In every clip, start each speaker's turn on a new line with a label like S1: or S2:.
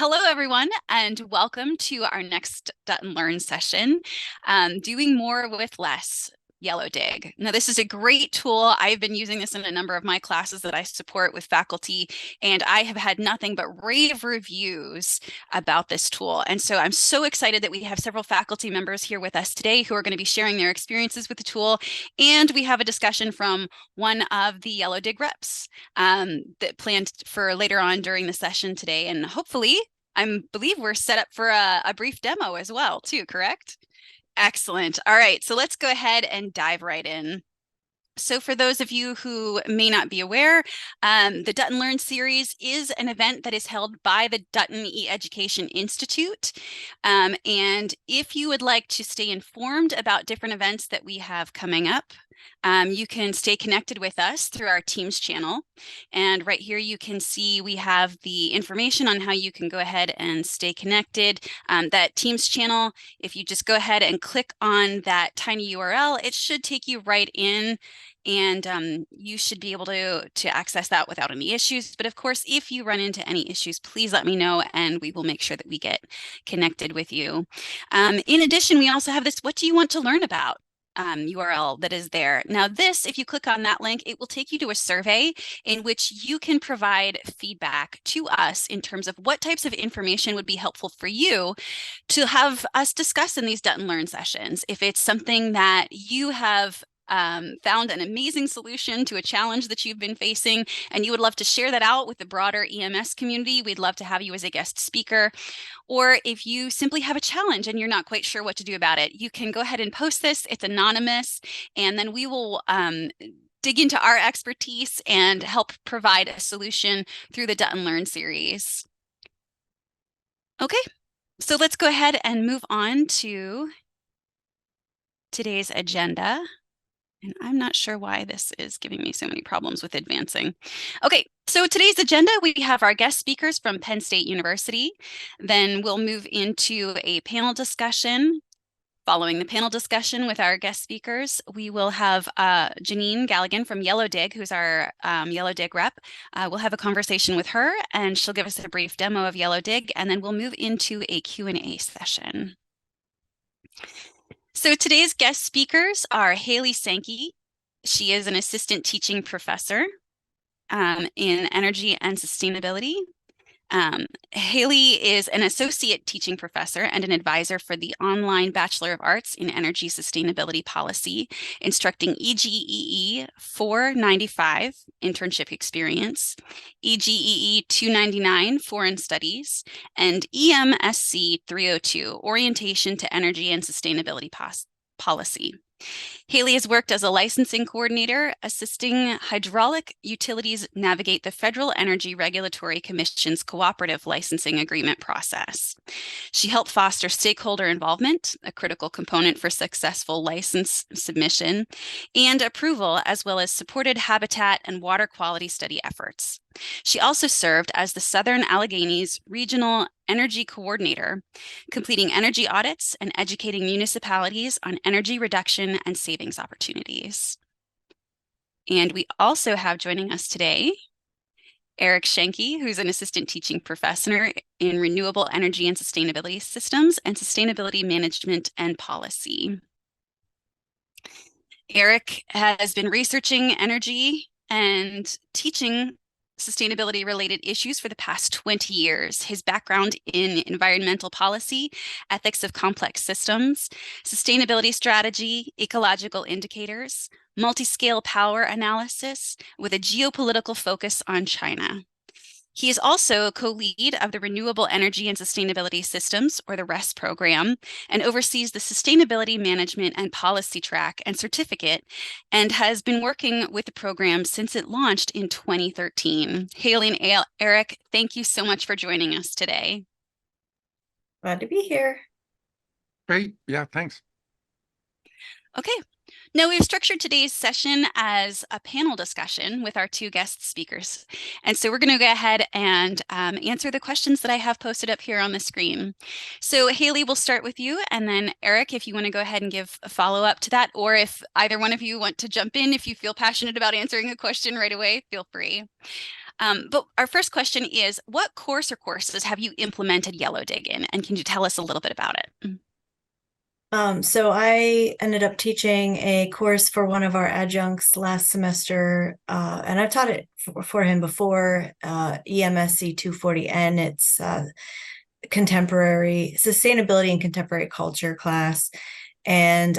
S1: Hello, everyone, and welcome to our next DuttonLearn session, doing more with less. Yellowdig. Now, this is a great tool. I've been using this in a number of my classes that I support with faculty, and I have had nothing but rave reviews about this tool. And so I'm so excited that we have several faculty members here with us today who are going to be sharing their experiences with the tool. And we have a discussion from one of the Yellowdig reps that planned for later on during the session today. And hopefully, I believe we're set up for a brief demo as well, too, correct? Excellent. All right, so let's go ahead and dive right in. So for those of you who may not be aware, the DuttonLearn series is an event that is held by the Dutton E-Education Institute. And if you would like to stay informed about different events that we have coming up, you can stay connected with us through our Teams channel. And right here, you can see we have the information on how you can go ahead and stay connected. That Teams channel, if you just go ahead and click on that tiny URL, it should take you right in. And you should be able to access that without any issues. But of course, if you run into any issues, please let me know and we will make sure that we get connected with you. In addition, we also have this "What do you want to learn about?" URL that is there. Now this, if you click on that link, it will take you to a survey in which you can provide feedback to us in terms of what types of information would be helpful for you to have us discuss in these DuttonLearn sessions. If it's something that you have found an amazing solution to a challenge that you've been facing, and you would love to share that out with the broader EMS community, we'd love to have you as a guest speaker. Or if you simply have a challenge and you're not quite sure what to do about it, you can go ahead and post this. It's anonymous, and then we will dig into our expertise and help provide a solution through the DuttonLearn series. Okay, so let's go ahead and move on to today's agenda. And I'm not sure why this is giving me so many problems with advancing. Okay, so today's agenda, we have our guest speakers from Penn State University. Then we'll move into a panel discussion. Following the panel discussion with our guest speakers, we will have Janeen Galligan from Yellowdig, who's our Yellowdig rep. We'll have a conversation with her, and she'll give us a brief demo of Yellowdig, and then we'll move into a Q&A session. So today's guest speakers are Haley Sankey. She is an assistant teaching professor in energy and sustainability. Haley is an associate teaching professor and an advisor for the online Bachelor of Arts in Energy Sustainability Policy, instructing EGEE 495, internship experience, EGEE 299, foreign studies, and EMSC 302, orientation to energy and sustainability policy. Haley has worked as a licensing coordinator, assisting hydraulic utilities navigate the Federal Energy Regulatory Commission's cooperative licensing agreement process. She helped foster stakeholder involvement, a critical component for successful license submission and approval, as well as supported habitat and water quality study efforts. She also served as the Southern Alleghenies Regional Energy Coordinator, completing energy audits and educating municipalities on energy reduction and savings opportunities. And we also have joining us today Erich Schienke, who's an assistant teaching professor in renewable energy and sustainability systems and sustainability management and policy. Erich has been researching energy and teaching sustainability related issues for the past 20 years. His background in environmental policy, ethics of complex systems, sustainability strategy, ecological indicators, multi-scale power analysis with a geopolitical focus on China. He is also a co-lead of the Renewable Energy and Sustainability Systems, or the RES program, and oversees the Sustainability Management and Policy Track and Certificate, and has been working with the program since it launched in 2013. Haley and Erich, thank you so much for joining us today.
S2: Glad to be here.
S3: Great. Yeah, thanks.
S1: Okay. Now, we've structured today's session as a panel discussion with our two guest speakers. And so we're going to go ahead and answer the questions that I have posted up here on the screen. So Haley, we'll start with you. And then Erich, if you want to go ahead and give a follow-up to that, or if either one of you want to jump in, if you feel passionate about answering a question right away, feel free. But our first question is, what course or courses have you implemented Yellowdig in? And can you tell us a little bit about it?
S2: So I ended up teaching a course for one of our adjuncts last semester, and I've taught it for him before, EMSC 240N. It's contemporary sustainability and contemporary culture class. And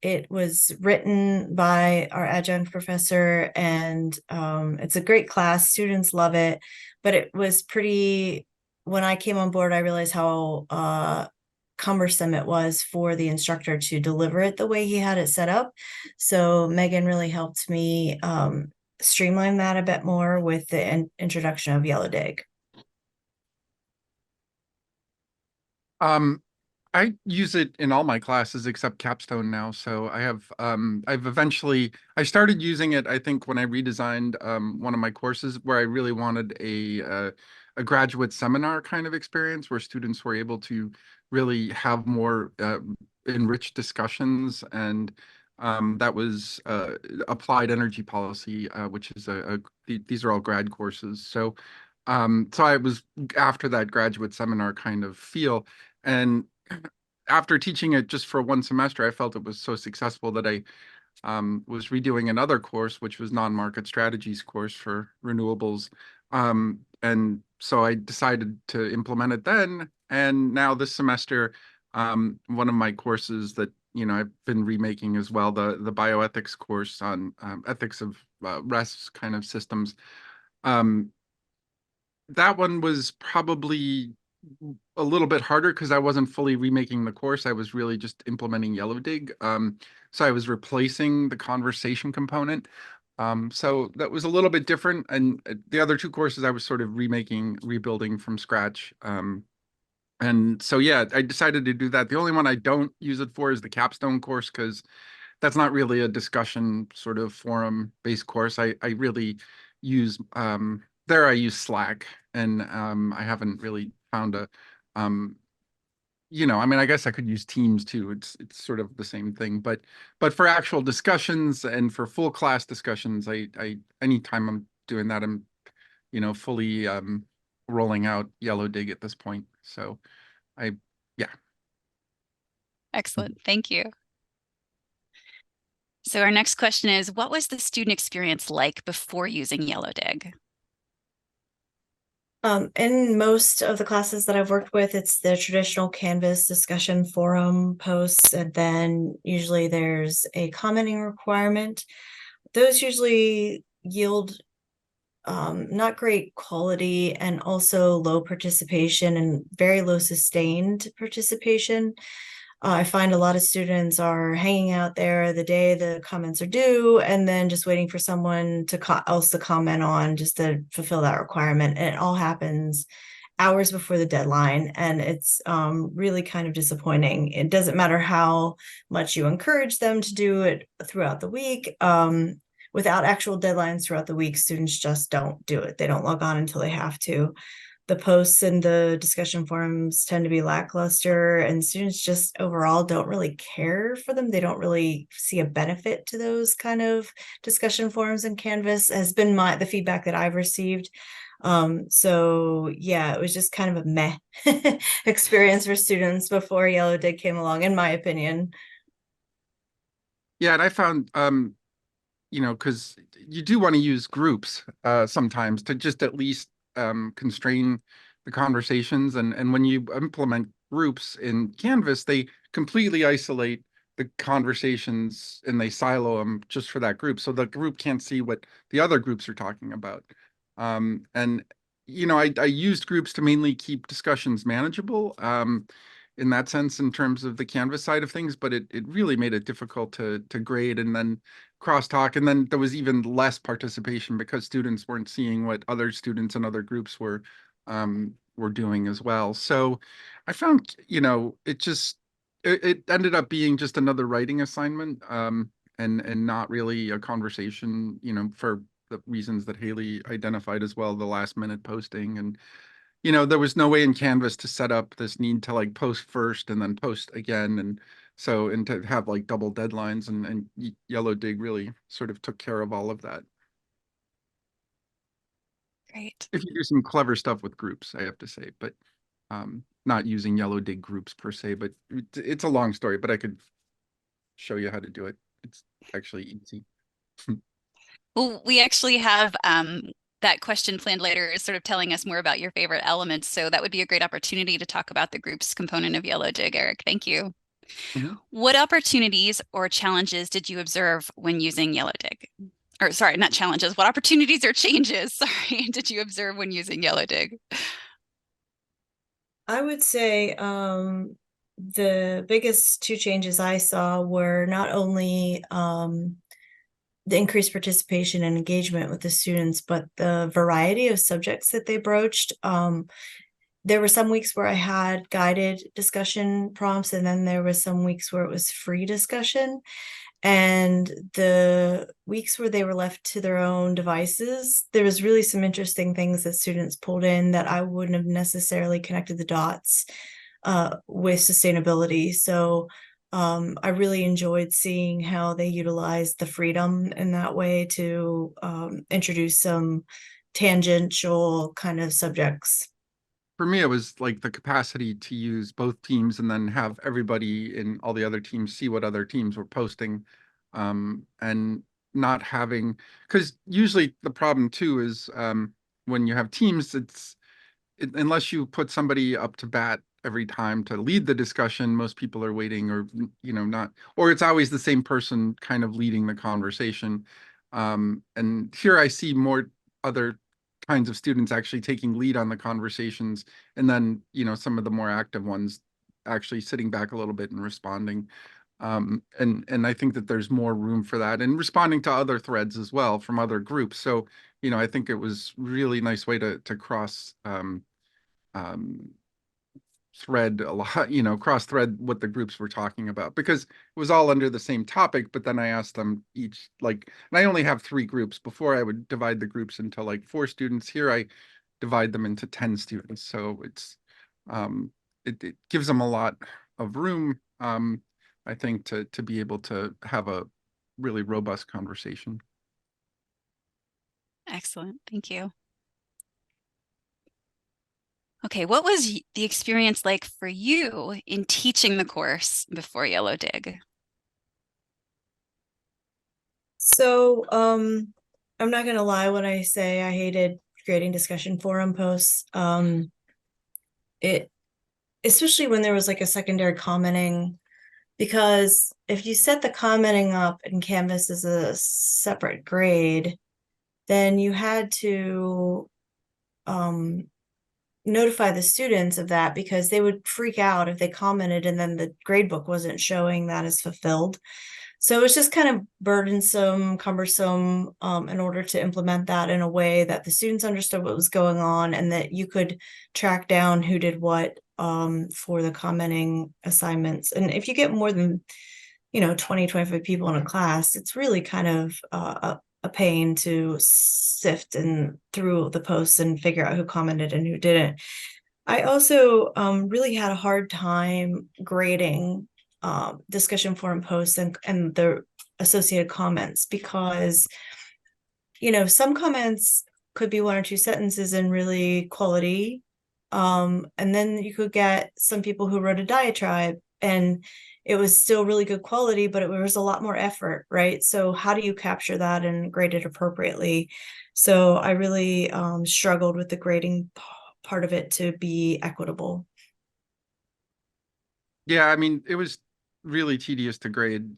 S2: it was written by our adjunct professor, and it's a great class. Students love it, but it was when I came on board, I realized how cumbersome it was for the instructor to deliver it the way he had it set up. So Megan really helped me streamline that a bit more with the introduction of Yellowdig.
S3: I use it in all my classes except capstone now. So I started using it, I think, when I redesigned one of my courses where I really wanted a graduate seminar kind of experience where students were able to really have more enriched discussions. And that was applied energy policy, which is these are all grad courses. So I was after that graduate seminar kind of feel. And after teaching it just for one semester, I felt it was so successful that I was redoing another course, which was non-market strategies course for renewables. And so I decided to implement it then. And now this semester, one of my courses that, I've been remaking as well, the bioethics course on ethics of REST kind of systems. That one was probably a little bit harder because I wasn't fully remaking the course. I was really just implementing Yellowdig. So I was replacing the conversation component. So that was a little bit different. And the other two courses I was sort of rebuilding from scratch. And so, yeah, I decided to do that. The only one I don't use it for is the capstone course because that's not really a discussion sort of forum based course. I really use I use Slack, and I haven't really found I mean, I guess I could use Teams too. It's sort of the same thing, but for actual discussions and for full class discussions, I anytime I'm doing that, I'm fully rolling out Yellowdig at this point. So I yeah.
S1: Excellent. Thank you. So our next question is, what was the student experience like before using Yellowdig?
S2: In most of the classes that I've worked with, it's the traditional Canvas discussion forum posts, and then usually there's a commenting requirement. Those usually yield not great quality and also low participation and very low sustained participation. I find a lot of students are hanging out there the day the comments are due and then just waiting for someone else to comment on just to fulfill that requirement. And it all happens hours before the deadline. And it's really kind of disappointing. It doesn't matter how much you encourage them to do it throughout the week. Without actual deadlines throughout the week, students just don't do it. They don't log on until they have to. The posts and the discussion forums tend to be lackluster, and students just overall don't really care for them. They don't really see a benefit to those kind of discussion forums in Canvas, has been the feedback that I've received. So yeah, it was just kind of a meh experience for students before Yellowdig came along, in my opinion.
S3: Yeah, and I found because you do want to use groups sometimes to just at least constrain the conversations. And when you implement groups in Canvas, they completely isolate the conversations and they silo them just for that group. So the group can't see what the other groups are talking about. And I used groups to mainly keep discussions manageable in that sense in terms of the Canvas side of things, but it really made it difficult to grade and then crosstalk. And then there was even less participation because students weren't seeing what other students and other groups were doing as well. So I found, it ended up being just another writing assignment and not really a conversation, for the reasons that Haley identified as well, the last minute posting. And there was no way in Canvas to set up this need to like post first and then post again. And to have like double deadlines, and Yellowdig really sort of took care of all of that.
S1: Great.
S3: If you do some clever stuff with groups, I have to say, but not using Yellowdig groups per se, but it's a long story, but I could show you how to do it. It's actually easy.
S1: Well, we actually have that question planned later is sort of telling us more about your favorite elements. So that would be a great opportunity to talk about the groups component of Yellowdig, Erich. Thank you.
S3: Mhm.
S1: What opportunities or challenges did you observe when using Yellowdig? Or sorry, not challenges. What opportunities or changes, sorry, did you observe when using Yellowdig?
S2: I would say the biggest two changes I saw were not only the increased participation and engagement with the students, but the variety of subjects that they broached. There were some weeks where I had guided discussion prompts, and then there was some weeks where it was free discussion. And the weeks where they were left to their own devices, there was really some interesting things that students pulled in that I wouldn't have necessarily connected the dots with sustainability. So I really enjoyed seeing how they utilized the freedom in that way to introduce some tangential kind of subjects.
S3: For me, it was like the capacity to use both teams and then have everybody in all the other teams see what other teams were posting, and not having, because usually the problem too is when you have teams, unless you put somebody up to bat every time to lead the discussion, most people are waiting, or not, or it's always the same person kind of leading the conversation. And here I see more other kinds of students actually taking lead on the conversations, and then some of the more active ones actually sitting back a little bit and responding. And I think that there's more room for that, and responding to other threads as well from other groups. So I think it was really nice way to cross um, thread a lot, cross thread what the groups were talking about, because it was all under the same topic. But then I asked them each, like, and I only have 3 groups. Before I would divide the groups into like 4 students. Here I divide them into 10 students. So um, it gives them a lot of room, I think, to be able to have a really robust conversation.
S1: Excellent. Thank you. Okay, what was the experience like for you in teaching the course before Yellowdig?
S2: So I'm not gonna lie when I say I hated creating discussion forum posts. It especially when there was like a secondary commenting, because if you set the commenting up in Canvas as a separate grade, then you had to notify the students of that, because they would freak out if they commented and then the gradebook wasn't showing that as fulfilled. So it was just kind of burdensome, cumbersome, in order to implement that in a way that the students understood what was going on and that you could track down who did what for the commenting assignments. And if you get more than 20, 25 people in a class, it's really kind of a pain to sift and through the posts and figure out who commented and who didn't. I also really had a hard time grading discussion forum posts and the associated comments, because some comments could be 1 or 2 sentences and really quality, and then you could get some people who wrote a diatribe and it was still really good quality, but it was a lot more effort, right? So how do you capture that and grade it appropriately? So I really struggled with the grading part of it to be equitable.
S3: Yeah, I mean, it was really tedious to grade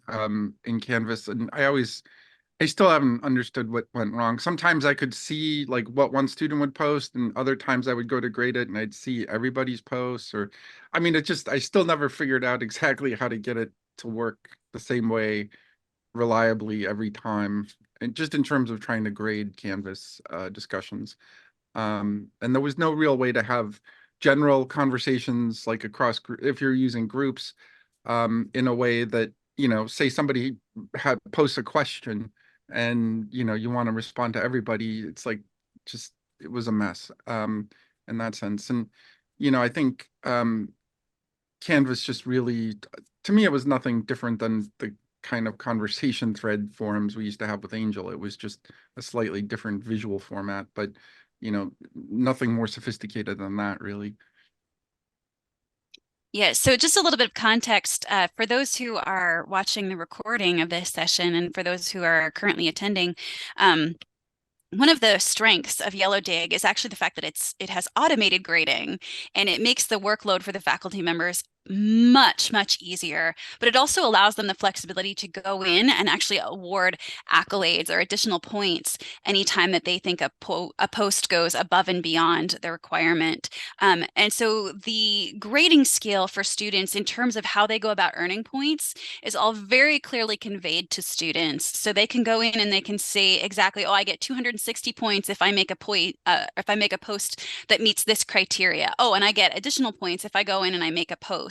S3: in Canvas, and I still haven't understood what went wrong. Sometimes I could see like what one student would post, and other times I would go to grade it and I'd see everybody's posts. Or, I mean, I still never figured out exactly how to get it to work the same way reliably every time, and just in terms of trying to grade Canvas discussions. And there was no real way to have general conversations like across, if you're using groups, in a way that, say somebody had posts a question, and you want to respond to everybody. It's like, just, it was a mess in that sense. And I think Canvas just really, to me, it was nothing different than the kind of conversation thread forums we used to have with Angel. It was just a slightly different visual format, but nothing more sophisticated than that, really.
S1: Yeah, so just a little bit of context for those who are watching the recording of this session and for those who are currently attending. One of the strengths of Yellowdig is actually the fact that it has automated grading, and it makes the workload for the faculty members much easier, but it also allows them the flexibility to go in and actually award accolades or additional points anytime that they think a post goes above and beyond the requirement. And so the grading scale for students in terms of how they go about earning points is all very clearly conveyed to students. So they can go in and they can say exactly, oh, I get 260 points if I make a post that meets this criteria. Oh, and I get additional points if I go in and I make a post.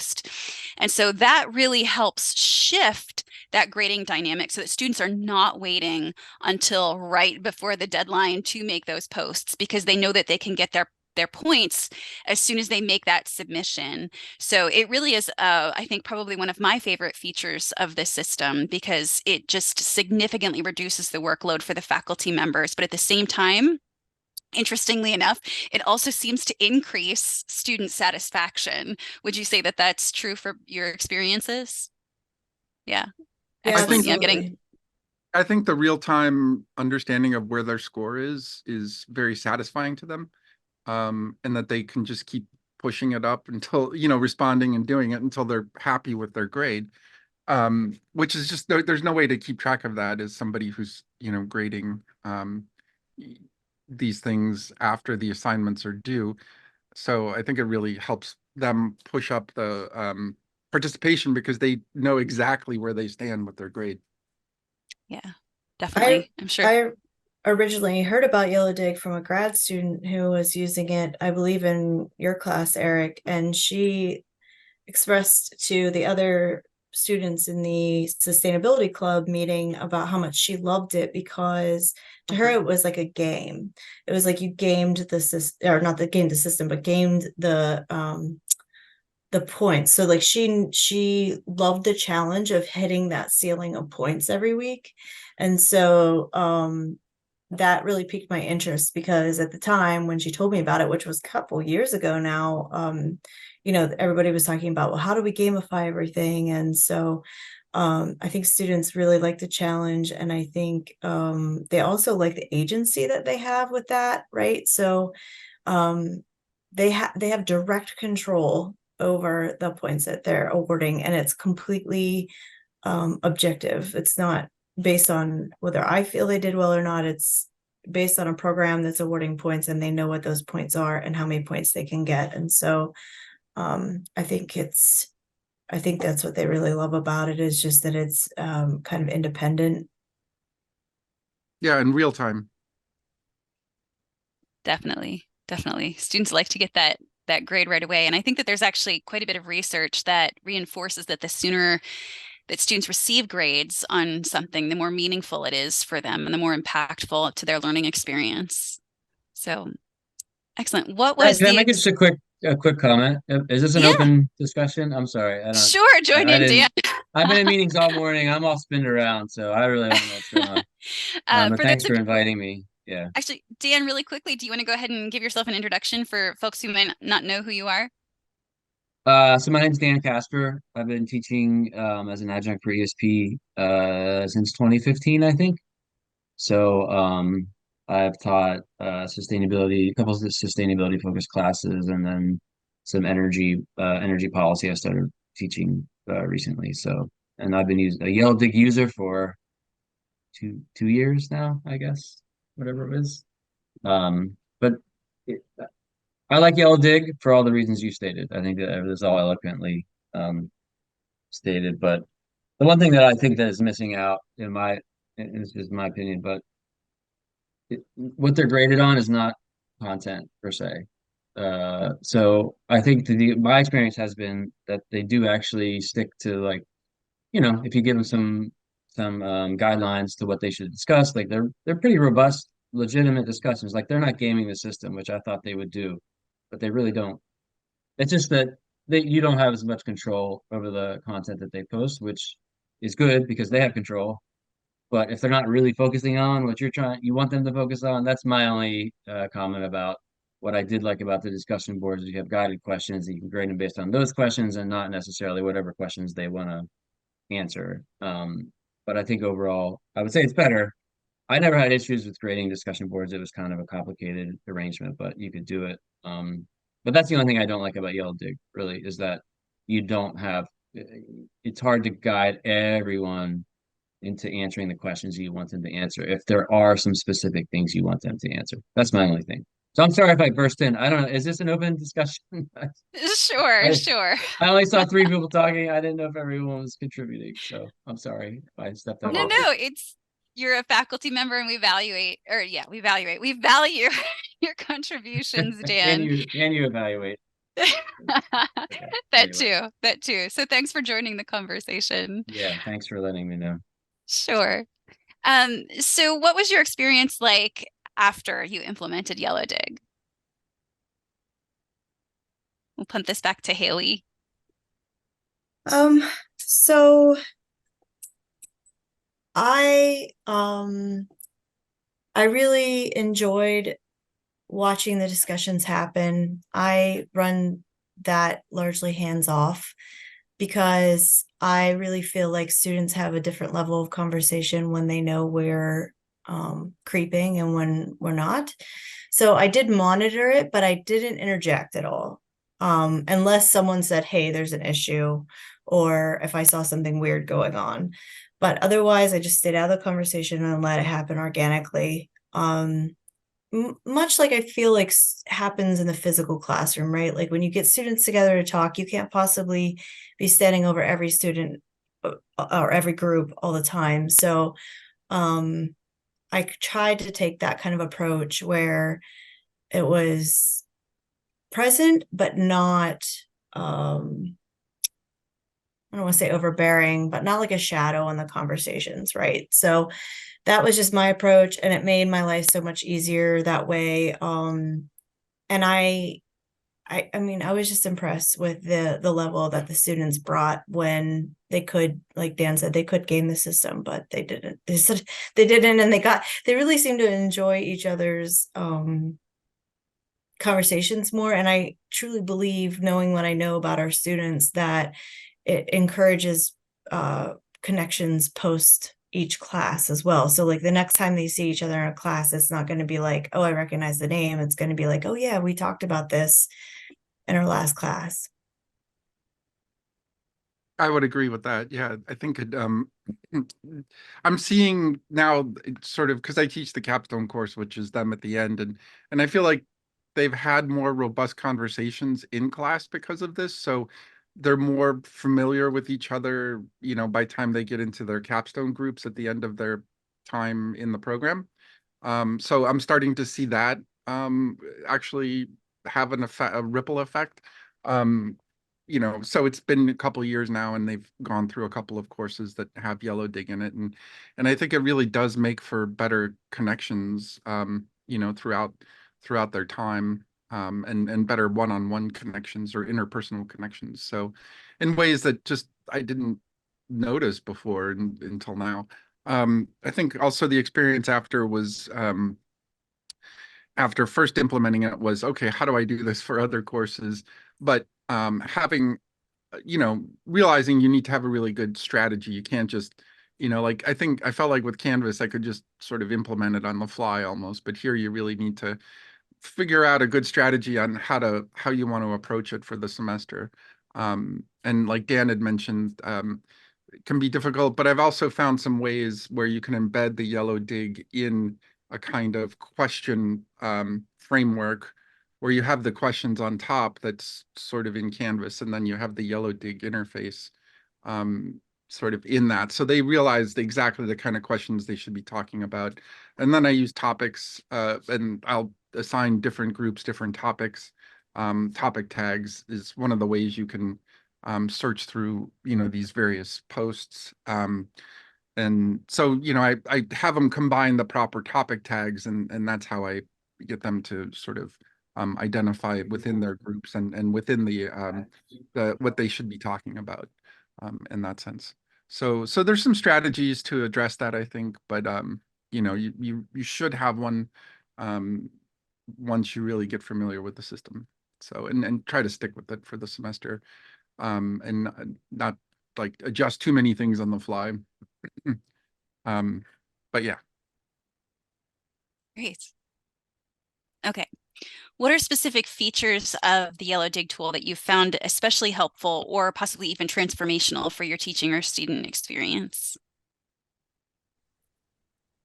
S1: And so that really helps shift that grading dynamic so that students are not waiting until right before the deadline to make those posts, because they know that they can get their points as soon as they make that submission. So it really is, I think, probably one of my favorite features of this system, because it just significantly reduces the workload for the faculty members. But at the same time, interestingly enough, it also seems to increase student satisfaction. Would you say that that's true for your experiences? Yeah.
S2: Yeah,
S1: Excellent. Yeah,
S2: absolutely.
S3: I think the real-time understanding of where their score is very satisfying to them, and that they can just keep pushing it up until, responding and doing it until they're happy with their grade. Which is just, there's no way to keep track of that as somebody who's, grading these things after the assignments are due. So I think it really helps them push up the participation, because they know exactly where they stand with their grade.
S1: Yeah,
S2: I
S1: definitely. I'm sure.
S2: I originally heard about Yellowdig from a grad student who was using it, I believe, in your class, Erich, and she expressed to the other students in the sustainability club meeting about how much she loved it, because to her it was like a game. It was like you gamed the system, or not the game the system, but gamed the points. So like she loved the challenge of hitting that ceiling of points every week. And so that really piqued my interest, because at the time when she told me about it, which was a couple years ago now, everybody was talking about, well, how do we gamify everything? And so I think students really like the challenge, and I think they also like the agency that they have with that, right? So um, they have direct control over the points that they're awarding, and it's completely objective. It's not based on whether I feel they did well or not. It's based on a program that's awarding points, and they know what those points are and how many points they can get. And so I think that's what they really love about it, is just that it's kind of independent.
S3: Yeah, in real time.
S1: Definitely. Students like to get that grade right away. And I think that there's actually quite a bit of research that reinforces that the sooner that students receive grades on something, the more meaningful it is for them and the more impactful to their learning experience. So excellent. What was
S4: Can I
S1: the
S4: make just a quick comment? Is this an
S1: Yeah,
S4: open discussion? I'm sorry,
S1: sure, join
S4: I
S1: in, Dan.
S4: didn't. I've been in meetings all morning. I'm all spinned around, so I really don't know what's going on. But
S1: For those
S4: thanks
S1: of
S4: for inviting me. Yeah.
S1: Actually, Dan, really quickly, do you want to go ahead and give yourself an introduction for folks who might not know who you are?
S4: So my name's Dan Casper. I've been teaching as an adjunct for ESP since 2015, I think. So I've taught sustainability, a couple of sustainability focused classes, and then some energy policy I started teaching recently. So, and I've been a Yellowdig user for two years now, I guess, whatever it is. But it, I like Yellowdig for all the reasons you stated. I think that it was all eloquently um, stated. But the one thing that I think that is missing out it's just my opinion, but what they're graded on is not content per se. So I think my experience has been that they do actually stick to, like, if you give them some guidelines to what they should discuss, like they're pretty robust, legitimate discussions. Like they're not gaming the system, which I thought they would do, but they really don't. It's just that you don't have as much control over the content that they post, which is good because they have control. But if they're not really focusing on what you want them to focus on, that's my only comment about what I did like about the discussion boards. Is you have guided questions, you can grade them based on those questions and not necessarily whatever questions they want to answer. But I think overall, I would say it's better. I never had issues with grading discussion boards. It was kind of a complicated arrangement, but you could do it. But that's the only thing I don't like about Yellowdig, really, is that you don't have, it's hard to guide everyone into answering the questions you want them to answer if there are some specific things you want them to answer. That's my only thing. So I'm sorry if I burst in. I don't know. Is this an open discussion?
S1: Sure, sure.
S4: I only saw three people talking. I didn't know if everyone was contributing. So I'm sorry if I stepped out.
S1: No, no, it's you're a faculty member and we evaluate, or yeah, we value your contributions, Dan.
S4: And you evaluate. Okay.
S1: That too. So thanks for joining the conversation.
S4: Yeah, thanks for letting me know.
S1: Sure. So what was your experience like after you implemented Yellowdig? We'll punt this back to Haley.
S2: So I really enjoyed watching the discussions happen. I run that largely hands off because I really feel like students have a different level of conversation when they know we're creeping and when we're not. So I did monitor it, but I didn't interject at all. Unless someone said, hey, there's an issue, or if I saw something weird going on. But otherwise, I just stayed out of the conversation and let it happen organically. Much like I feel like happens in the physical classroom, right? Like when you get students together to talk, you can't possibly be standing over every student or every group all the time. So I tried to take that kind of approach where it was present, but not, I don't want to say overbearing, but not like a shadow in the conversations, right? So that was just my approach, and it made my life so much easier that way. And I mean, I was just impressed with the level that the students brought when they could, like Dan said, they could game the system, but they didn't. They said they didn't, and they really seemed to enjoy each other's conversations more. And I truly believe, knowing what I know about our students, that it encourages connections post each class as well. So like the next time they see each other in a class, it's not going to be like, oh, I recognize the name. It's going to be like, oh yeah, we talked about this in our last class.
S3: I would agree with that. Yeah, I think it, I'm seeing now sort of, because I teach the capstone course, which is them at the end, and I feel like they've had more robust conversations in class because of this. So they're more familiar with each other, by the time they get into their capstone groups at the end of their time in the program. So I'm starting to see that actually have a ripple effect. So it's been a couple of years now, and they've gone through a couple of courses that have Yellowdig in it, and I think it really does make for better connections, throughout their time, and better one-on-one connections or interpersonal connections. So in ways that just I didn't notice before until now. I think also the experience after was, after first implementing it, was, okay, how do I do this for other courses? But having, realizing you need to have a really good strategy. You can't just, like, I felt like with Canvas, I could just sort of implement it on the fly almost, but here you really need to figure out a good strategy on how you want to approach it for the semester. And like Dan had mentioned, it can be difficult, but I've also found some ways where you can embed the Yellowdig in a kind of question framework, where you have the questions on top that's sort of in Canvas, and then you have the Yellowdig interface sort of in that. So they realized exactly the kind of questions they should be talking about. And then I use topics, and I'll assign different groups, different topics. Topic tags is one of the ways you can search through, these various posts. And so, I have them combine the proper topic tags, and that's how I get them to sort of identify within their groups and within the what they should be talking about, in that sense. So there's some strategies to address that, I think, but you know, you should have one once you really get familiar with the system. So and try to stick with it for the semester, and not like adjust too many things on the fly. But yeah.
S1: Great. Okay. What are specific features of the Yellowdig tool that you found especially helpful or possibly even transformational for your teaching or student experience?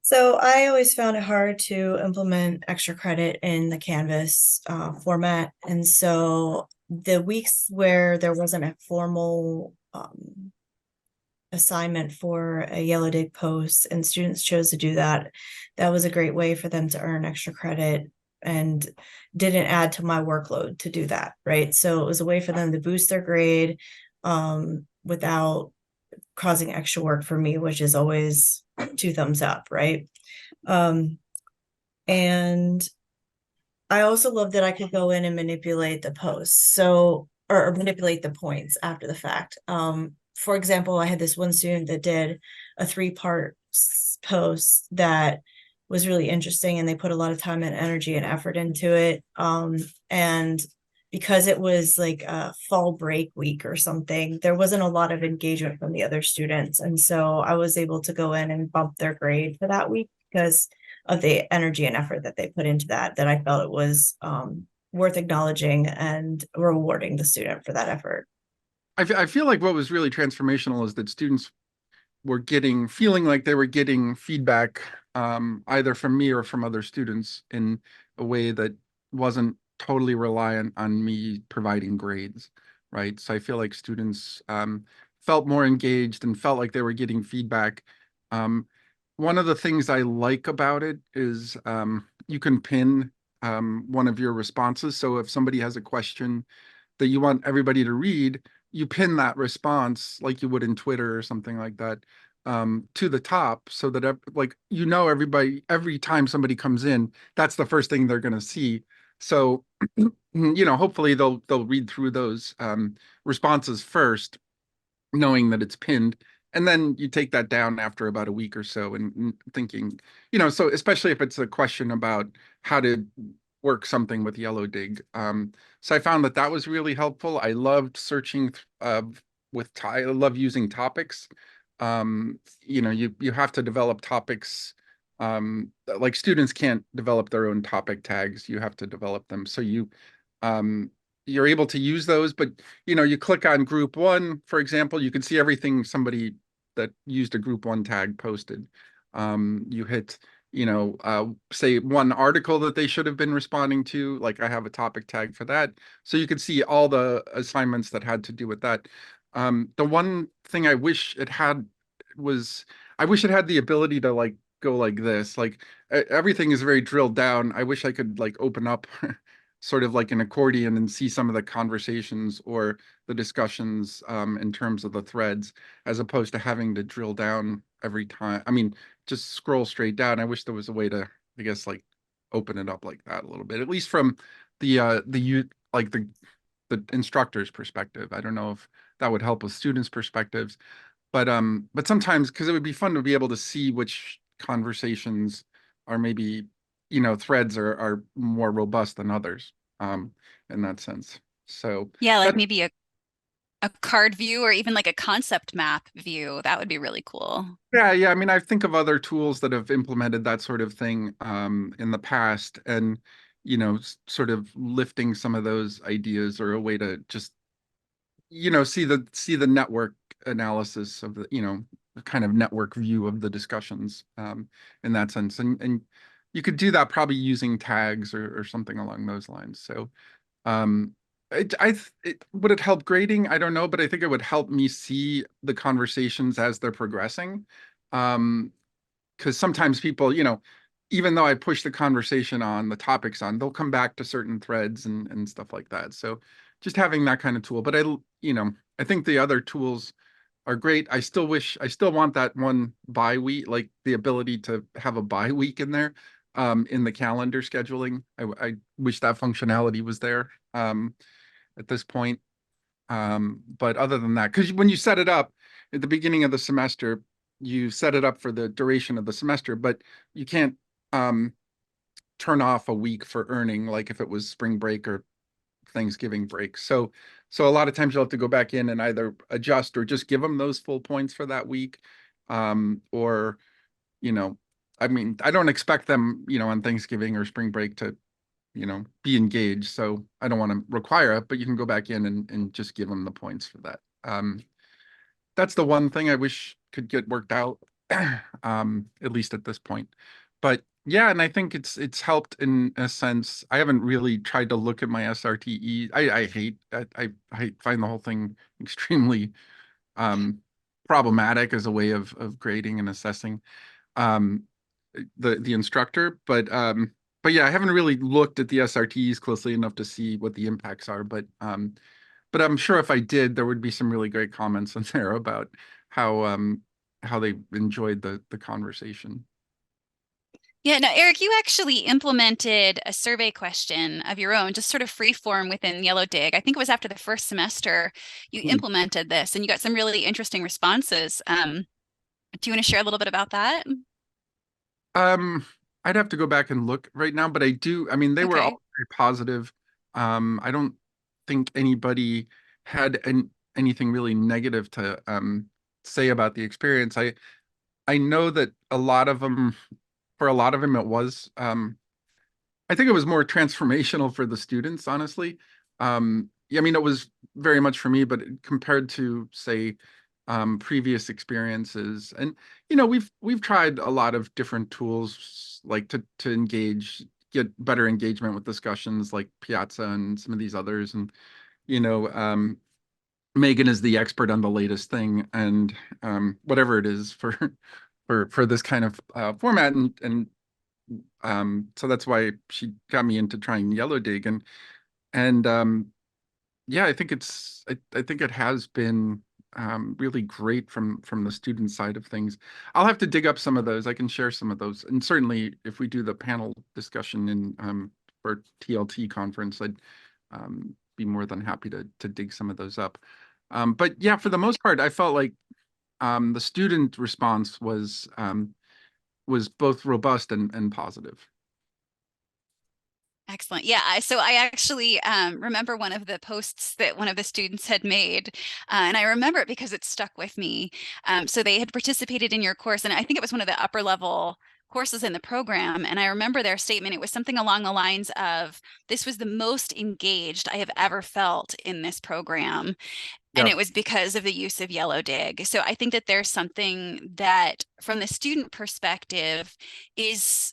S2: So I always found it hard to implement extra credit in the Canvas format. And so the weeks where there wasn't a formal assignment for a Yellowdig post and students chose to do that, that was a great way for them to earn extra credit and didn't add to my workload to do that, right? So it was a way for them to boost their grade without causing extra work for me, which is always 2 thumbs up, right? And I also love that I could go in and manipulate the posts. So, or manipulate the points after the fact. For example, I had this one student that did a 3-part post that was really interesting, and they put a lot of time and energy and effort into it. And because it was like a fall break week or something, there wasn't a lot of engagement from the other students. And so I was able to go in and bump their grade for that week because of the energy and effort that they put into that I felt it was worth acknowledging and rewarding the student for that effort.
S3: I feel like what was really transformational is that students were feeling like they were getting feedback either from me or from other students in a way that wasn't totally reliant on me providing grades, right? So I feel like students felt more engaged and felt like they were getting feedback. One of the things I like about it is you can pin one of your responses. So if somebody has a question that you want everybody to read, you pin that response like you would in Twitter or something like that to the top, so that like, you know, everybody, every time somebody comes in, that's the first thing they're going to see. So you know, hopefully they'll read through those responses first, knowing that it's pinned, and then you take that down after about a week or so and thinking, you know, so especially if it's a question about how to work something with Yellowdig. So I found that was really helpful. I loved searching I love using topics. You know, you have to develop topics. Like students can't develop their own topic tags. You have to develop them. So you're able to use those, but you know, you click on group 1, for example, you can see everything somebody that used a group 1 tag posted. You hit, you know, say one article that they should have been responding to, like I have a topic tag for that. So you can see all the assignments that had to do with that. The one thing I wish it had was, I wish it had the ability to like go like this, like everything is very drilled down. I wish I could like open up sort of like an accordion and see some of the conversations or the discussions in terms of the threads, as opposed to having to drill down every time. I mean, just scroll straight down. I wish there was a way to, I guess, like open it up like that a little bit, at least from like the instructor's perspective. I don't know if that would help with students' perspectives, but sometimes, because it would be fun to be able to see which conversations are maybe, you know, threads are more robust than others in that sense. So
S1: Yeah, like
S3: that,
S1: maybe a card view or even like a concept map view. That would be really cool.
S3: yeah, I mean, I think of other tools that have implemented that sort of thing in the past, and you know, sort of lifting some of those ideas, or a way to just, you know, see the network analysis of the, you know, the kind of network view of the discussions in that sense. And you could do that probably using tags or something along those lines. So would it help grading? I don't know, but I think it would help me see the conversations as they're progressing. Because sometimes people, you know, even though I push the conversation on, the topics on, they'll come back to certain threads and stuff like that. So just having that kind of tool. But you know, I think the other tools are great. I still want that one bye week, like the ability to have a bye week in there in the calendar scheduling. I wish that functionality was there at this point. But other than that, because when you set it up, at the beginning of the semester, you set it up for the duration of the semester, but you can't turn off a week for earning, like if it was spring break or Thanksgiving break. So a lot of times you'll have to go back in and either adjust or just give them those full points for that week. Or, you know, I mean, I don't expect them, on Thanksgiving or spring break to, be engaged. So I don't want to require it, but you can go back in and just give them the points for that. That's the one thing I wish could get worked out, at least at this point. But yeah, and I think it's helped in a sense. I haven't really tried to look at my SRTE. I find the whole thing extremely problematic as a way of grading and assessing the instructor. But yeah, I haven't really looked at the SRTEs closely enough to see what the impacts are. But I'm sure if I did, there would be some really great comments in there about how they enjoyed the conversation.
S1: Yeah, no, Erich, you actually implemented a survey question of your own, just sort of free form within Yellowdig. I think it was after the first semester you implemented this and you got some really interesting responses. Do you want to share a little bit about that?
S3: I'd have to go back and look right now, but I do. I mean, they were all very positive. I don't think anybody had anything really negative to say about the experience. I know that for a lot of them, it was. I think it was more transformational for the students, honestly. Yeah, I mean, it was very much for me, but compared to, say, previous experiences, and we've tried a lot of different tools, like to get better engagement with discussions, like Piazza and some of these others, and Megan is the expert on the latest thing, and whatever it is for this kind of format, and so that's why she got me into trying Yellowdig, and yeah, I think I think it has been really great from the student side of things. I'll have to dig up some of those. I can share some of those, and certainly if we do the panel discussion in for TLT conference, I'd be more than happy to dig some of those up. But yeah, for the most part, I felt like the student response was both robust and positive.
S1: Excellent. Yeah. So I actually remember one of the posts that one of the students had made, and I remember it because it stuck with me. So they had participated in your course, and I think it was one of the upper level courses in the program. And I remember their statement. It was something along the lines of, "This was the most engaged I have ever felt in this program." And it was because of the use of Yellowdig. So I think that there's something that from the student perspective it's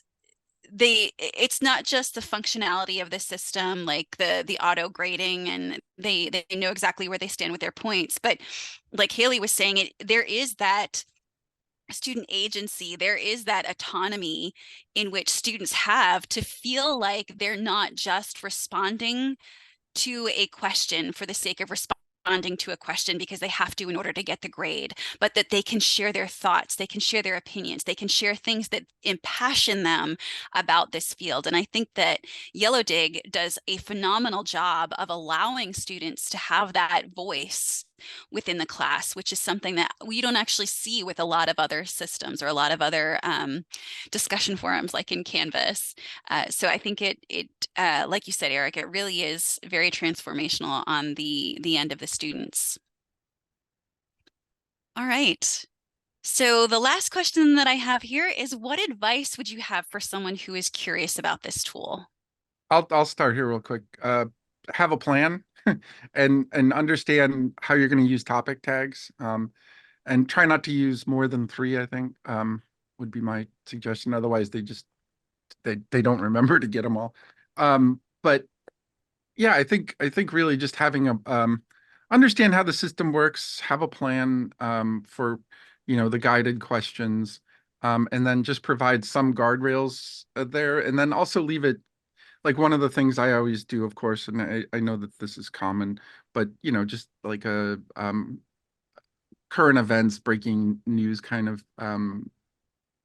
S1: not just the functionality of the system, like the auto grading, and they know exactly where they stand with their points, but like Haley was saying, there is that student agency, there is that autonomy in which students have to feel like they're not just responding to a question for the sake of responding to a question because they have to in order to get the grade, but that they can share their thoughts, they can share their opinions, they can share things that impassion them about this field. And I think that Yellowdig does a phenomenal job of allowing students to have that voice within the class, which is something that we don't actually see with a lot of other systems or a lot of other discussion forums like in Canvas. So I think it like you said, Erich, it really is very transformational on the end of the students. All right. So the last question that I have here is, what advice would you have for someone who is curious about this tool?
S3: I'll start here real quick. Have a plan and understand how you're going to use topic tags. And try not to use more than 3, I think, would be my suggestion. Otherwise, they don't remember to get them all. But yeah, I think really just having a understand how the system works, have a plan for the guided questions, and then just provide some guardrails there, and then also leave it. Like, one of the things I always do, of course, and I know that this is common, but just like a current events, breaking news kind of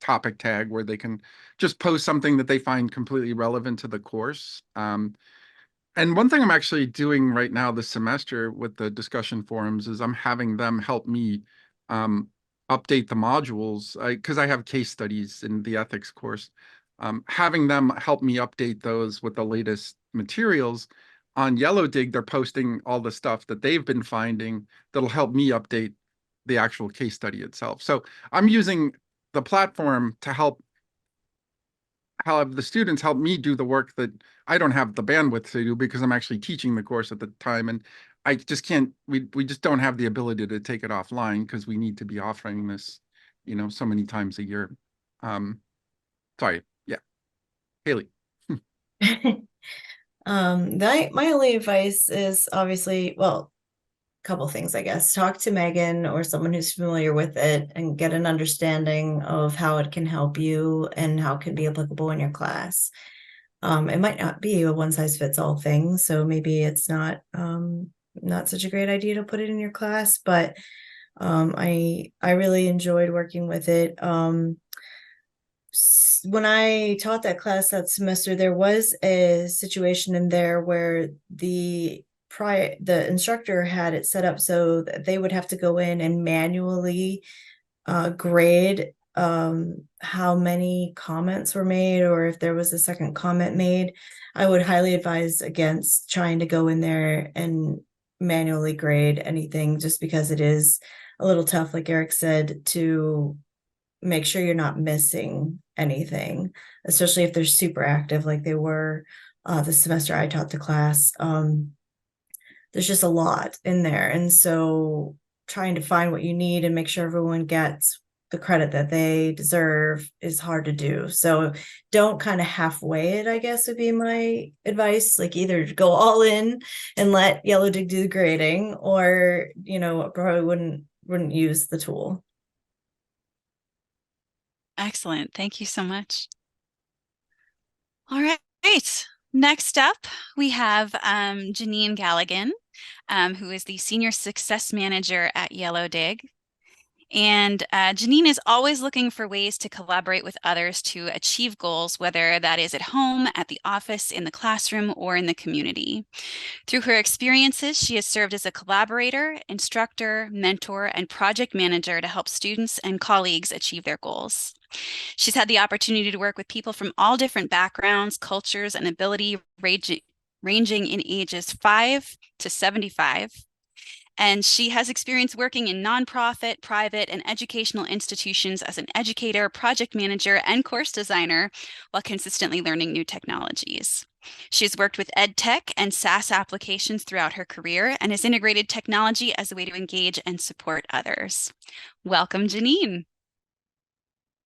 S3: topic tag where they can just post something that they find completely relevant to the course. And one thing I'm actually doing right now this semester with the discussion forums is I'm having them help me update the modules, because I have case studies in the ethics course, having them help me update those with the latest materials. On Yellowdig, they're posting all the stuff that they've been finding that'll help me update the actual case study itself. So I'm using the platform to help the students help me do the work that I don't have the bandwidth to do, because I'm actually teaching the course at the time, and I just can't, we just don't have the ability to take it offline, because we need to be offering this, so many times a year. Sorry. Yeah. Haley.
S2: My only advice is obviously, well, a couple things, I guess. Talk to Megan or someone who's familiar with it and get an understanding of how it can help you and how it can be applicable in your class. It might not be a one size fits all thing, so maybe it's not such a great idea to put it in your class, but I really enjoyed working with it. When I taught that class that semester, there was a situation in there where the instructor had it set up so that they would have to go in and manually grade how many comments were made, or if there was a second comment made. I would highly advise against trying to go in there and manually grade anything, just because it is a little tough, like Erich said, to make sure you're not missing anything, especially if they're super active like they were the semester I taught the class. There's just a lot in there, and so trying to find what you need and make sure everyone gets the credit that they deserve is hard to do. So don't kind of halfway it, I guess, would be my advice. Like, either go all in and let Yellowdig do the grading, or probably wouldn't use the tool.
S1: Excellent. Thank you so much. All right. Next up, we have Janeen Galligan, who is the Senior Success Manager at Yellowdig. And Janeen is always looking for ways to collaborate with others to achieve goals, whether that is at home, at the office, in the classroom, or in the community. Through her experiences, she has served as a collaborator, instructor, mentor, and project manager to help students and colleagues achieve their goals. She's had the opportunity to work with people from all different backgrounds, cultures, and ability ranging in ages 5 to 75. And she has experience working in nonprofit, private, and educational institutions as an educator, project manager, and course designer, while consistently learning new technologies. She has worked with ed tech and SaaS applications throughout her career and has integrated technology as a way to engage and support others. Welcome, Janeen.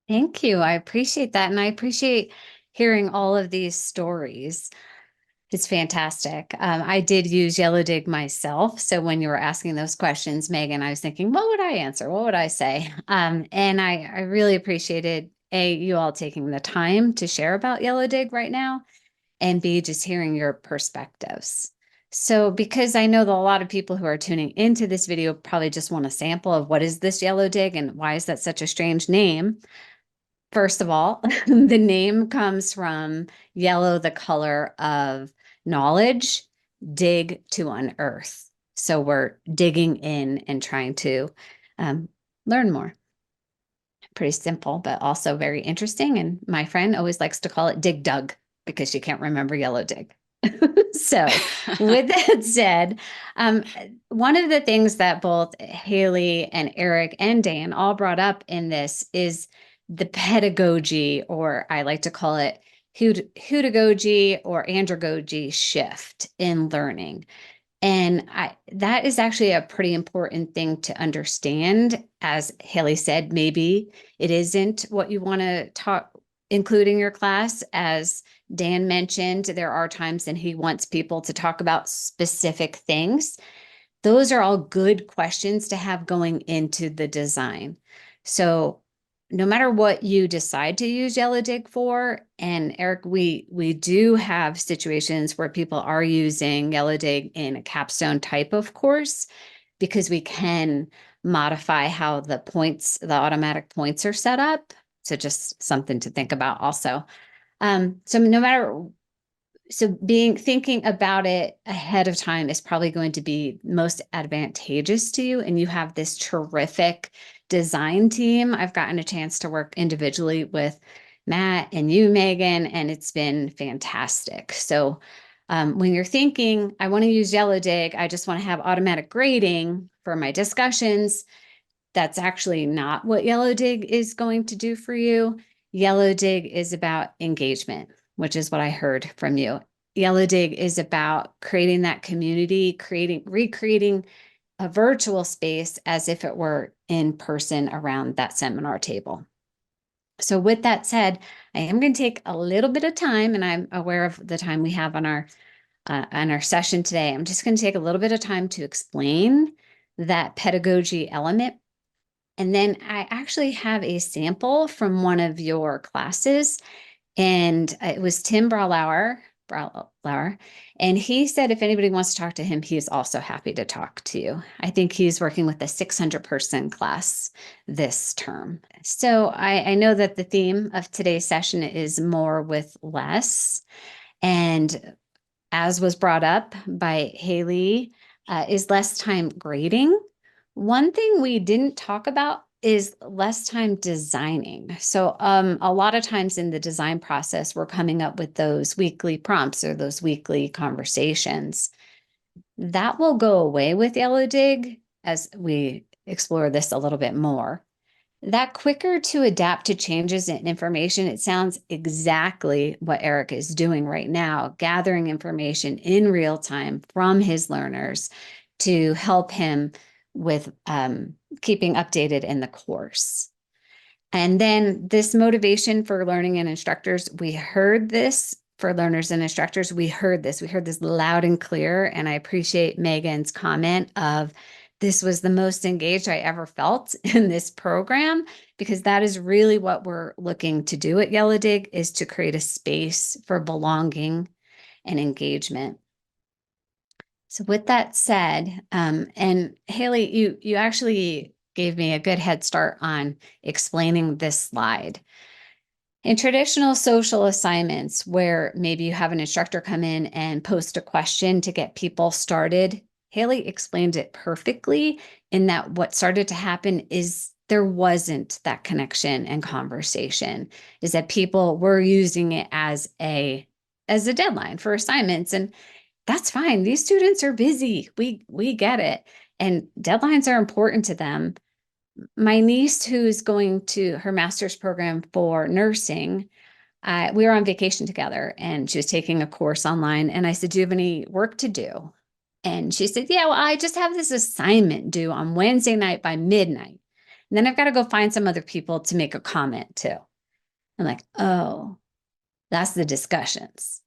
S5: Thank you. I appreciate that. And I appreciate hearing all of these stories. It's fantastic. I did use Yellowdig myself. So when you were asking those questions, Megan, I was thinking, what would I answer? What would I say? And I really appreciated you all taking the time to share about Yellowdig right now, and B, just hearing your perspectives. So because I know that a lot of people who are tuning into this video probably just want a sample of what is this Yellowdig and why is that such a strange name. First of all, the name comes from yellow, the color of knowledge, dig to unearth. So we're digging in and trying to learn more. Pretty simple, but also very interesting. And my friend always likes to call it Dig Dug because she can't remember Yellowdig. So with that said, one of the things that both Haley and Erich and Dan all brought up in this is the pedagogy, or I like to call it hudagogy or andragogy shift in learning. And that is actually a pretty important thing to understand. As Haley said, maybe it isn't what you want to include in your class. As Dan mentioned, there are times when he wants people to talk about specific things. Those are all good questions to have going into the design. So no matter what you decide to use Yellowdig for, and Erich, we do have situations where people are using Yellowdig in a capstone type of course, because we can modify how the automatic points are set up. So just something to think about also. So no matter So thinking about it ahead of time is probably going to be most advantageous to you. And you have this terrific design team. I've gotten a chance to work individually with Matt and you, Megan, and it's been fantastic. So when you're thinking, I want to use Yellowdig, I just want to have automatic grading for my discussions, that's actually not what Yellowdig is going to do for you. Yellowdig is about engagement, which is what I heard from you. Yellowdig is about creating that community, recreating a virtual space as if it were in person around that seminar table. So with that said, I am going to take a little bit of time, and I'm aware of the time we have on our session today. I'm just going to take a little bit of time to explain that pedagogy element. And then I actually have a sample from one of your classes, and it was Tim Brauer, and he said if anybody wants to talk to him, he's also happy to talk to you. I think he's working with a 600-person class this term. So I know that the theme of today's session is more with less, and as was brought up by Haley, is less time grading. One thing we didn't talk about is less time designing. So a lot of times in the design process, we're coming up with those weekly prompts or those weekly conversations. That will go away with Yellowdig as we explore this a little bit more. That quicker to adapt to changes in information, it sounds exactly what Erich is doing right now, gathering information in real time from his learners to help him with keeping updated in the course. And then this motivation for learning and instructors, we heard this for learners and instructors. We heard this loud and clear. And I appreciate Megan's comment of this was the most engaged I ever felt in this program, because that is really what we're looking to do at Yellowdig, is to create a space for belonging and engagement. So with that said, and Haley, you actually gave me a good head start on explaining this slide. In traditional social assignments, where maybe you have an instructor come in and post a question to get people started, Haley explained it perfectly in that what started to happen is there wasn't that connection and conversation, is that people were using it as a deadline for assignments. And that's fine. These students are busy. We get it. And deadlines are important to them. My niece, who's going to her master's program for nursing, we were on vacation together and she was taking a course online. And I said, do you have any work to do? And she said, yeah, well, I just have this assignment due on Wednesday night by midnight. And then I've got to go find some other people to make a comment to. I'm like, oh, that's the discussions.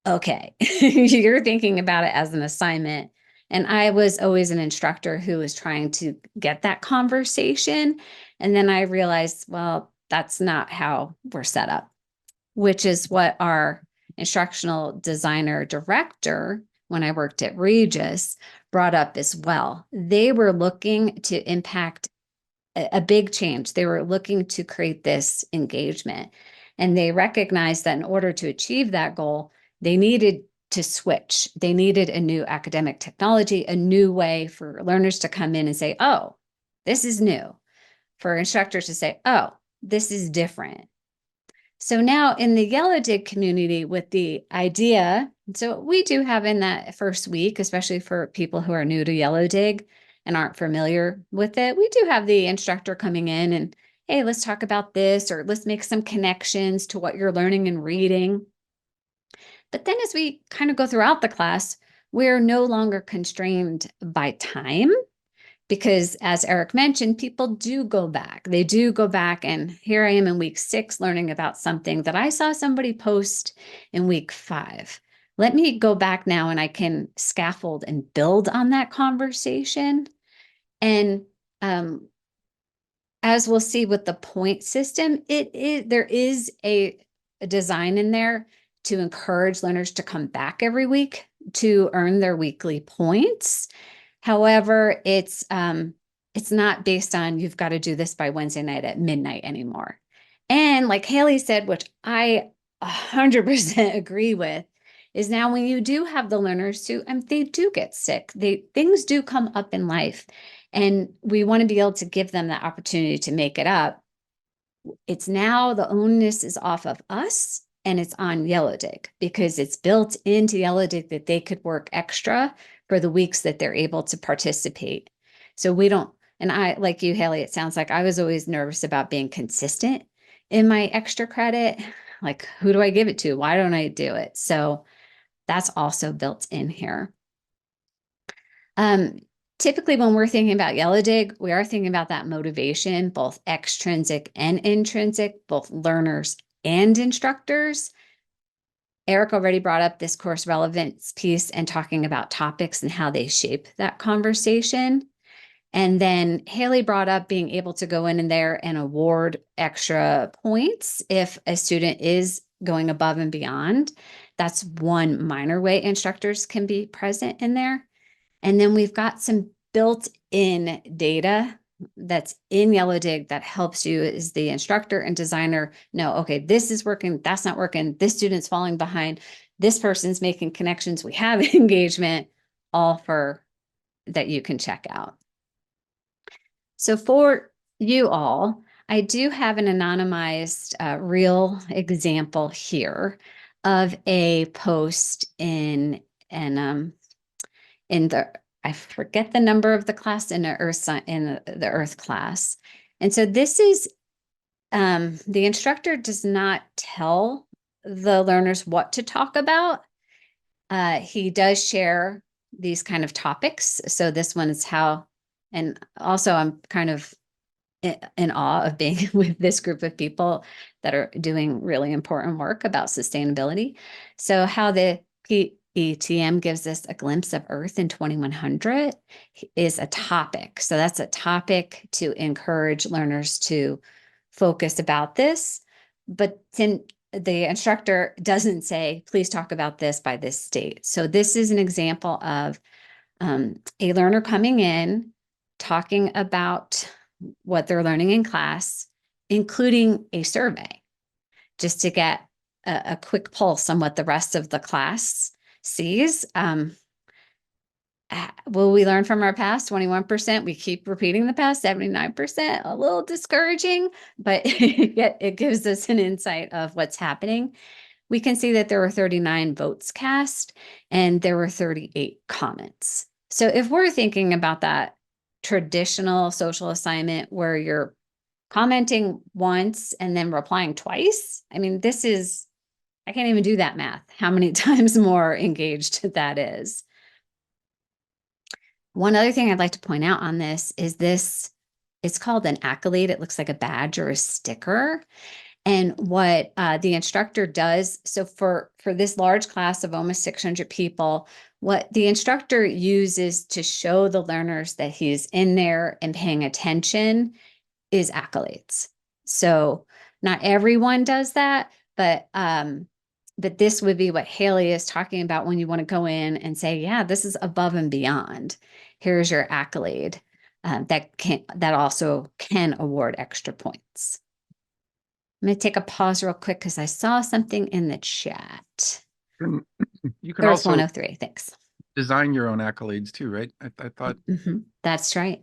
S5: Okay, you're thinking about it as an assignment. And I was always an instructor who was trying to get that conversation. And then I realized, well, that's not how we're set up, which is what our instructional designer director, when I worked at Regis, brought up as well. They were looking to impact a big change. They were looking to create this engagement. And they recognized that in order to achieve that goal, they needed to switch. They needed a new academic technology, a new way for learners to come in and say, oh, this is new. For instructors to say, oh, this is different. So now in the Yellowdig community with the idea, so we do have in that first week, especially for people who are new to Yellowdig and aren't familiar with it, we do have the instructor coming in and, hey, let's talk about this, or let's make some connections to what you're learning and reading. But then as we kind of go throughout the class, we're no longer constrained by time, because as Erich mentioned, people do go back. They do go back, and here I am in week 6 learning about something that I saw somebody post in week 5. Let me go back now and I can scaffold and build on that conversation. And as we'll see with the point system, there is a design in there to encourage learners to come back every week to earn their weekly points. However, it's not based on you've got to do this by Wednesday night at midnight anymore. And like Haley said, which I 100% agree with is now when you do have the learners who, and they do get sick, things do come up in life, and we want to be able to give them the opportunity to make it up. It's now the onus is off of us, and it's on Yellowdig, because it's built into Yellowdig that they could work extra for the weeks that they're able to participate. So we don't, and I, like you, Haley, it sounds like I was always nervous about being consistent in my extra credit. Like, who do I give it to? Why don't I do it? So that's also built in here. Typically, when we're thinking about Yellowdig, we are thinking about that motivation, both extrinsic and intrinsic, both learners and instructors. Erich already brought up this course relevance piece and talking about topics and how they shape that conversation. And then Haley brought up being able to go in there and award extra points if a student is going above and beyond. That's one minor way instructors can be present in there. And then we've got some built-in data that's in Yellowdig that helps you as the instructor and designer know, okay, this is working, that's not working, this student's falling behind, this person's making connections, we have engagement, all for that you can check out. So for you all, I do have an anonymized real example here of a post in the, I forget the number of the class, in the Earth class. And so this is, the instructor does not tell the learners what to talk about. He does share these kind of topics. So this one is how, and also I'm kind of in awe of being with this group of people that are doing really important work about sustainability. So how the PETM gives us a glimpse of Earth in 2100 is a topic. So that's a topic to encourage learners to focus about this. But then the instructor doesn't say, please talk about this by this date. So this is an example of a learner coming in, talking about what they're learning in class, including a survey, just to get a quick pulse on what the rest of the class sees. Will we learn from our past? 21%. We keep repeating the past. 79%. A little discouraging, but it gives us an insight of what's happening. We can see that there were 39 votes cast and there were 38 comments. So if we're thinking about that traditional social assignment where you're commenting once and then replying twice, I mean, this is, I can't even do that math, how many times more engaged that is. One other thing I'd like to point out on this is this, it's called an accolade. It looks like a badge or a sticker. And what the instructor does, so for this large class of almost 600 people, what the instructor uses to show the learners that he's in there and paying attention is accolades. So not everyone does that, but this would be what Haley is talking about when you want to go in and say, yeah, this is above and beyond. Here's your accolade that also can award extra points. I'm going to take a pause real quick because I saw something in the chat.
S3: You can
S5: Earth
S3: also
S5: 103, thanks.
S3: design your own accolades too, right? I thought.
S5: That's right.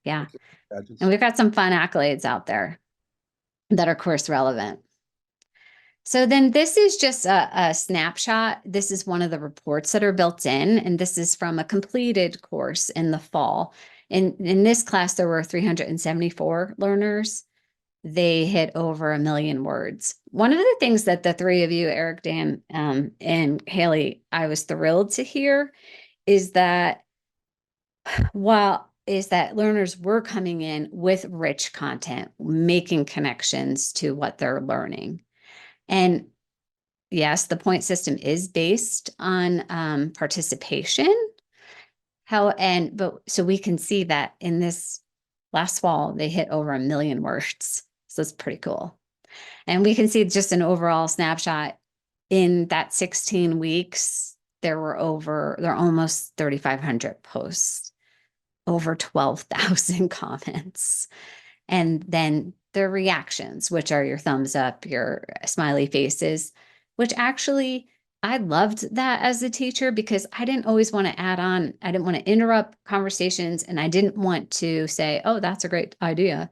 S5: Yeah.
S3: Badges.
S5: And we've got some fun accolades out there that are course relevant. So then this is just a snapshot. This is one of the reports that are built in, and this is from a completed course in the fall. In this class, there were 374 learners. They hit over 1 million words. One of the things that the three of you, Erich, Dan, and Haley, I was thrilled to hear is that learners were coming in with rich content, making connections to what they're learning. And yes, the point system is based on participation. So we can see that in this last fall, they hit over 1 million words. So it's pretty cool. And we can see just an overall snapshot in that 16 weeks, there were almost 3,500 posts, over 12,000 comments. And then the reactions, which are your thumbs up, your smiley faces, which actually I loved that as a teacher because I didn't always want to add on. I didn't want to interrupt conversations and I didn't want to say, oh, that's a great idea.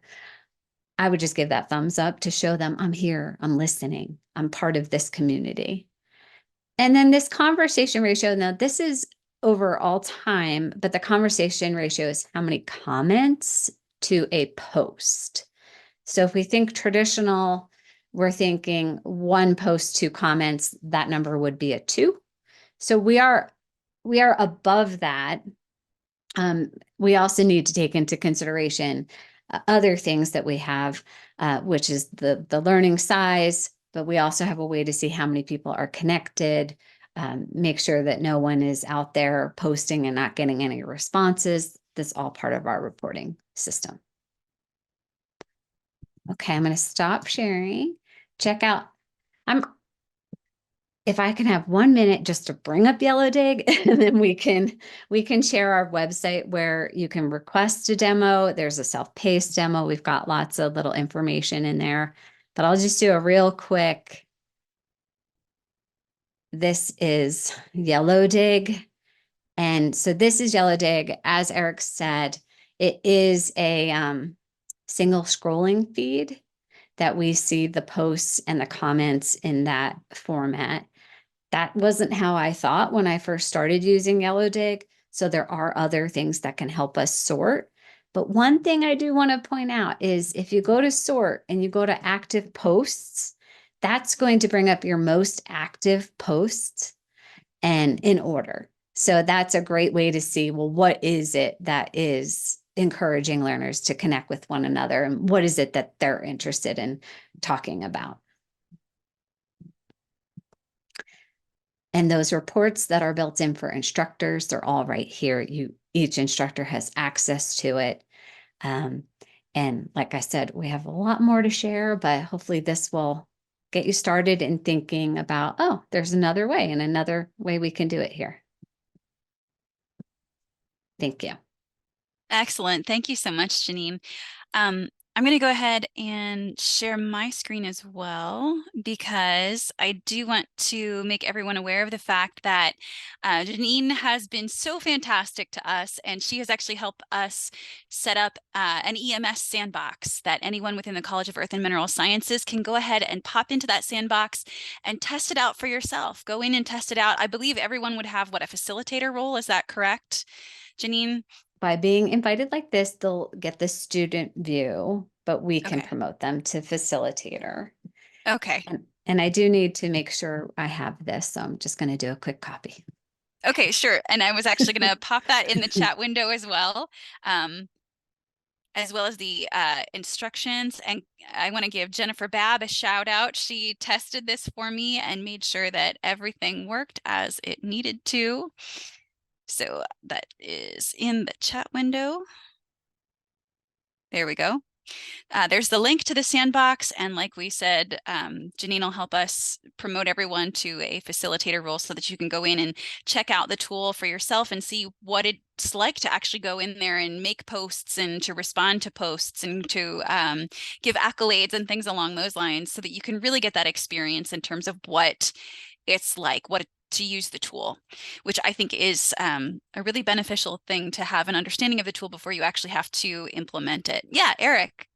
S5: I would just give that thumbs up to show them I'm here, I'm listening, I'm part of this community. And then this conversation ratio, now this is over all time, but the conversation ratio is how many comments to a post. So if we think traditional, we're thinking 1 post, 2 comments, that number would be a 2. So we are above that. We also need to take into consideration other things that we have, which is the learning size, but we also have a way to see how many people are connected, make sure that no one is out there posting and not getting any responses. That's all part of our reporting system. Okay, I'm going to stop sharing. Check out, if I can have 1 minute just to bring up Yellowdig, and then we can share our website where you can request a demo. There's a self-paced demo. We've got lots of little information in there, but I'll just do a real quick. This is Yellowdig. And so this is Yellowdig. As Erich said, it is a single scrolling feed that we see the posts and the comments in that format. That wasn't how I thought when I first started using Yellowdig. So there are other things that can help us sort. But one thing I do want to point out is if you go to sort and you go to active posts, that's going to bring up your most active posts and in order. So that's a great way to see, well, what is it that is encouraging learners to connect with one another? And what is it that they're interested in talking about? And those reports that are built in for instructors, they're all right here. Each instructor has access to it. And like I said, we have a lot more to share, but hopefully this will get you started in thinking about, oh, there's another way and another way we can do it here. Thank you.
S1: Excellent. Thank you so much, Janeen. I'm going to go ahead and share my screen as well, because I do want to make everyone aware of the fact that Janeen has been so fantastic to us, and she has actually helped us set up an EMS sandbox that anyone within the College of Earth and Mineral Sciences can go ahead and pop into that sandbox and test it out for yourself. Go in and test it out. I believe everyone would have, what, a facilitator role? Is that correct, Janeen?
S5: By being invited like this, they'll get the student view, but we can promote them to facilitator.
S1: Okay.
S5: And I do need to make sure I have this, so I'm just going to do a quick copy.
S1: Okay, sure. And I was actually going to pop that in the chat window as well as the instructions. And I want to give Jennifer Babb a shout out. She tested this for me and made sure that everything worked as it needed to. So that is in the chat window. There we go. There's the link to the sandbox. And like we said, Janeen will help us promote everyone to a facilitator role so that you can go in and check out the tool for yourself and see what it's like to actually go in there and make posts and to respond to posts and to give accolades and things along those lines, so that you can really get that experience in terms of what it's like, to use the tool, which I think is a really beneficial thing to have an understanding of the tool before you actually have to implement it. Yeah, Erich.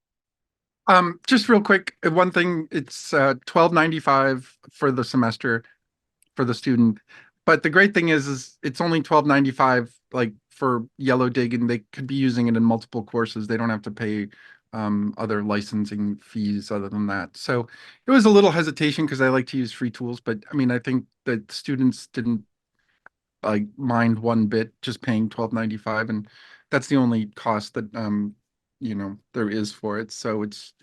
S3: Just real quick, one thing, it's $12.95 for the semester for the student. But the great thing is it's only $12.95 like for Yellowdig, and they could be using it in multiple courses. They don't have to pay other licensing fees other than that. So it was a little hesitation because I like to use free tools, but I mean, I think that students didn't like mind one bit just paying $12.95, and that's the only cost that there is for it. So it's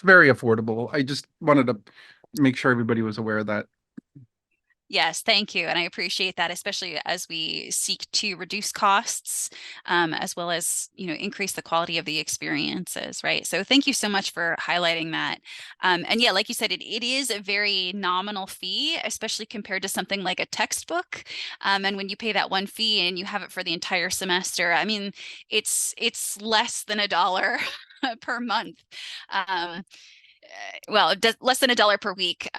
S3: very affordable. I just wanted to make sure everybody was aware of that.
S1: Yes, thank you. And I appreciate that, especially as we seek to reduce costs, as well as, increase the quality of the experiences, right? So thank you so much for highlighting that. And yeah, like you said, it is a very nominal fee, especially compared to something like a textbook. And when you pay that one fee and you have it for the entire semester, I mean, it's less than $1 per month. Well, less than $1 per week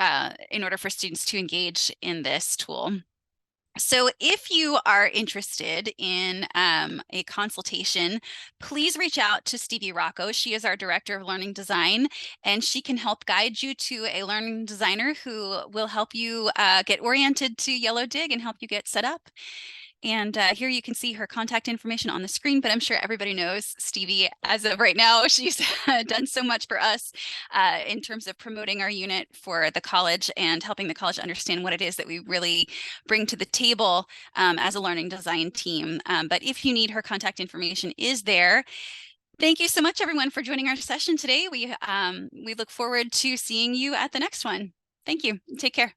S1: in order for students to engage in this tool. So if you are interested in a consultation, please reach out to Stevie Rocco. She is our Director of Learning Design, and she can help guide you to a learning designer who will help you get oriented to Yellowdig and help you get set up. And here you can see her contact information on the screen, but I'm sure everybody knows Stevie as of right now. She's done so much for us in terms of promoting our unit for the college and helping the college understand what it is that we really bring to the table as a learning design team. But if you need, her contact information is there. Thank you so much, everyone, for joining our session today. We look forward to seeing you at the next one. Thank you. Take care.